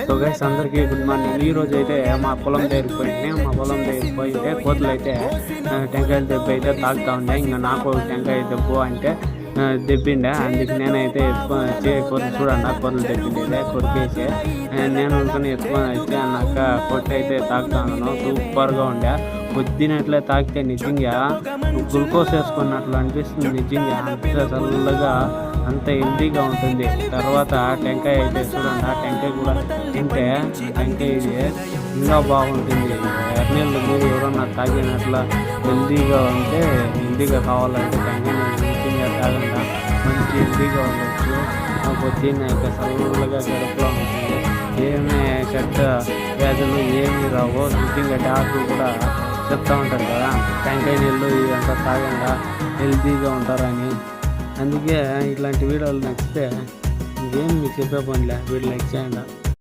So guys అందరికీ good morning. ఈ రోజు అయితే మా పొలం దగ్గరికి పోయింటే కోతులు అయితే టెంకాయలు దెబ్బ అయితే తాగుతా ఉండే. ఇంకా నాకు టెంకాయ దెబ్బ అంటే దెబ్బిండే. అందుకు నేనైతే కోతులు చూడండి కోతులు దెబ్బిండే కొరికేసి నేను అనుకుని ఎత్తుకొని అయితే అన్నాక కొట్టి అయితే తాగుతా ఉన్నాను. సూపర్గా ఉండే. పొద్దునట్లే తాకితే నిజంగా గ్లూకోజ్ వేసుకున్నట్లు అనిపిస్తుంది. నిజంగా అంత చల్లగా అంత హెల్తీగా ఉంటుంది. తర్వాత టెంకాయ అయితే చూడండి, ఆ టెంకాయ కూడా తింటే టెంకాయ ఇది ఇంకా బాగుంటుంది. ఎర్నీళ్ళు మీరు ఎవరన్నా తాగినట్ల హెల్తీగా ఉంటే హెల్తీగా కావాలంటే టెంకాయ నిజంగా తాగండి, మంచి హెల్తీగా ఉండొచ్చు. పొద్దున్న అయితే చల్లగా గడుపులో ఉంటుంది. ఏమీ చెడ్డ వ్యాధులు ఏమీ రావు. నిజంగా డాక్టర్లు కూడా చెప్తా ఉంటారు కదా టెంకాయ నీళ్ళు ఇదంతా తాగండా హెల్తీగా ఉంటారని. అందుకే ఇట్లాంటి వీడియోలు నచ్చితే ఇంకేం మీకు చెప్పే పనిలే, వీడియో లైక్ చేయండి.